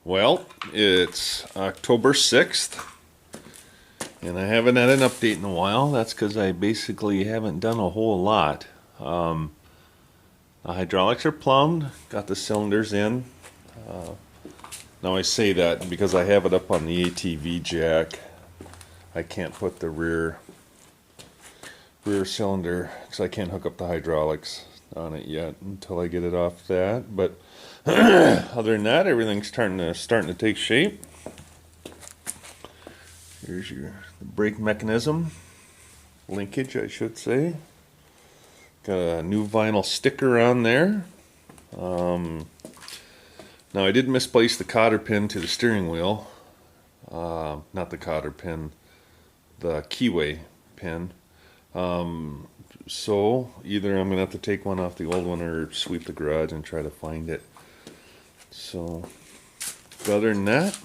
Well, it's October 6th, and I haven't had an update in a while. That's because I basically haven't done a whole lot. The hydraulics are plumbed, got the cylinders in. Now I say that because I have it up on the ATV jack. I can't put the rear cylinder because I can't hook up the hydraulics on it yet until I get it off that. But other than that, everything's starting to take shape. Here's the brake mechanism, linkage, I should say. Got a new vinyl sticker on there. Now I did misplace the cotter pin to the steering wheel. Not the cotter pin, the keyway pin. So either I'm gonna have to take one off the old one or sweep the garage and try to find it. So other than that,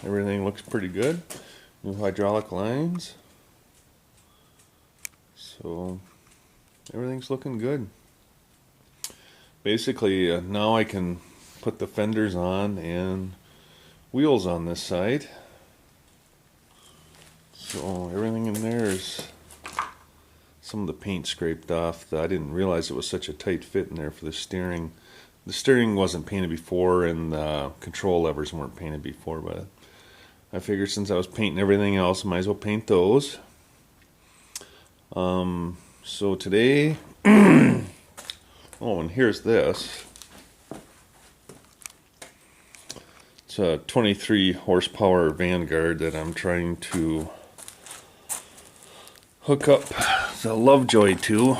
everything looks pretty good. New hydraulic lines. So everything's looking good. Basically, now I can put the fenders on and wheels on this side. So everything in there is some of the paint scraped off. I didn't realize it was such a tight fit in there for the steering. The steering wasn't painted before, and the control levers weren't painted before, but I figured since I was painting everything else, I might as well paint those. So today, oh, and here's this. It's a 23 horsepower Vanguard that I'm trying to hook up the Lovejoy to.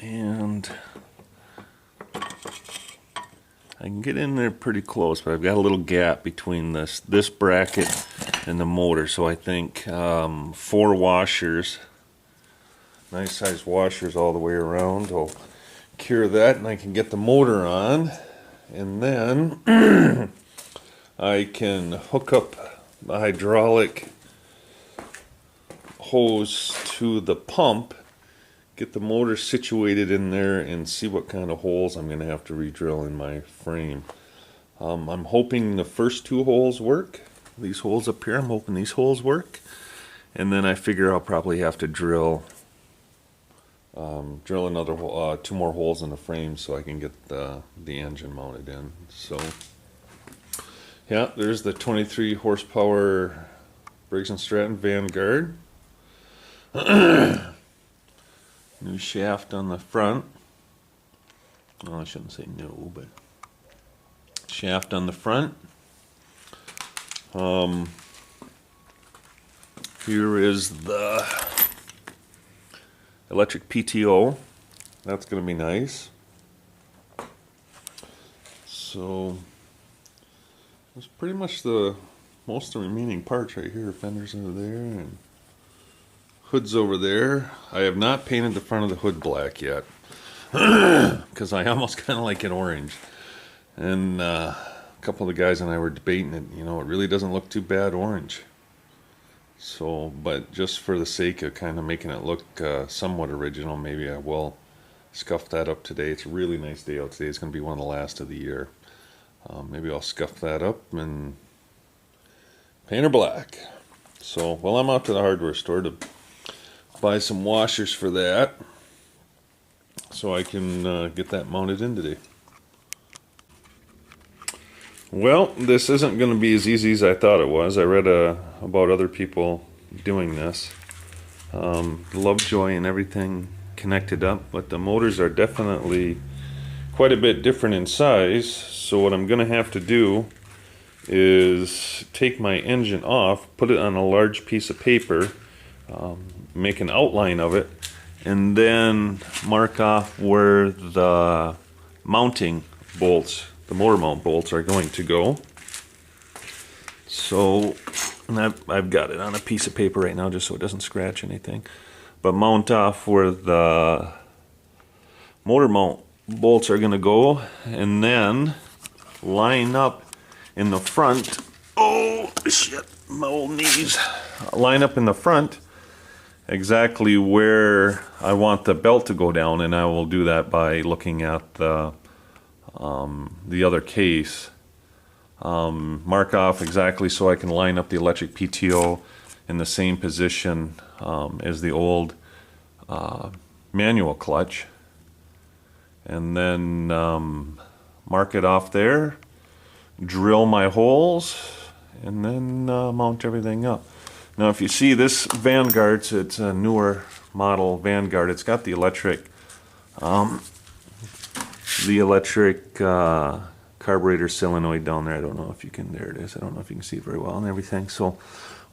And I can get in there pretty close, but I've got a little gap between this bracket and the motor, so I think 4 washers, nice size washers all the way around, will cure that, and I can get the motor on, and then I can hook up the hydraulic hose to the pump, get the motor situated in there, and see what kind of holes I'm going to have to re-drill in my frame. I'm hoping the first 2 holes work. These holes up here, I'm hoping these holes work. And then I figure I'll probably have to drill another 2 more holes in the frame so I can get the engine mounted in. So yeah, there's the 23 horsepower Briggs and Stratton Vanguard. New shaft on the front. Well, I shouldn't say new, but shaft on the front. Here is the electric PTO. That's going to be nice. So that's pretty much most of the remaining parts right here. Fenders over there and hood's over there. I have not painted the front of the hood black yet because I almost kind of like it orange. And a couple of the guys and I were debating it. You know, it really doesn't look too bad orange. So, but just for the sake of kind of making it look somewhat original, maybe I will scuff that up today. It's a really nice day out today. It's going to be one of the last of the year. Maybe I'll scuff that up and paint her black. So, well, I'm out to the hardware store to buy some washers for that so I can get that mounted in today. Well, this isn't going to be as easy as I thought it was. I read about other people doing this. Lovejoy and everything connected up, but the motors are definitely quite a bit different in size. So what I'm going to have to do is take my engine off, put it on a large piece of paper, make an outline of it, and then mark off where the mounting bolts, the motor mount bolts, are going to go. So, and I've got it on a piece of paper right now just so it doesn't scratch anything. But mount off where the motor mount bolts are going to go, and then line up in the front. Oh shit, my old knees. Line up in the front exactly where I want the belt to go down, and I will do that by looking at the the other case. Mark off exactly so I can line up the electric PTO in the same position as the old manual clutch, and then mark it off there, drill my holes, and then mount everything up. Now if you see this Vanguard, it's a newer model Vanguard, it's got the electric carburetor solenoid down there. I don't know if you can, there it is, I don't know if you can see it very well and everything. So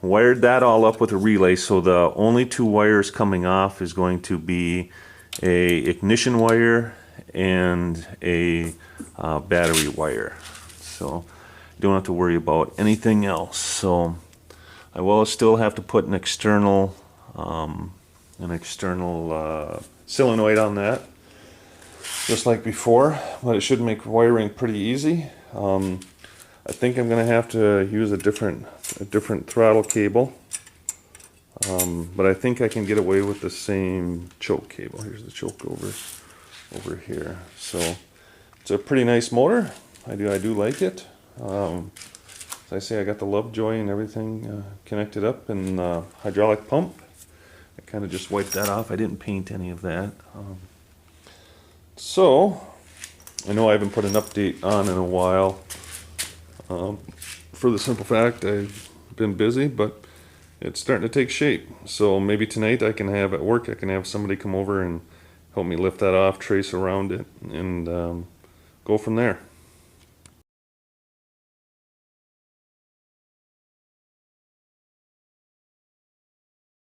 wired that all up with a relay, so the only two wires coming off is going to be a ignition wire and a battery wire. So you don't have to worry about anything else. So I will still have to put an external solenoid on that, just like before, but it should make wiring pretty easy. I think I'm going to have to use a different throttle cable, but I think I can get away with the same choke cable. Here's the choke over here. So it's a pretty nice motor. I do like it. As I say, I got the Lovejoy and everything connected up, and hydraulic pump. I kind of just wiped that off. I didn't paint any of that. So I know I haven't put an update on in a while, for the simple fact I've been busy, but it's starting to take shape. So maybe tonight I can have, at work, I can have somebody come over and help me lift that off, trace around it, and go from there.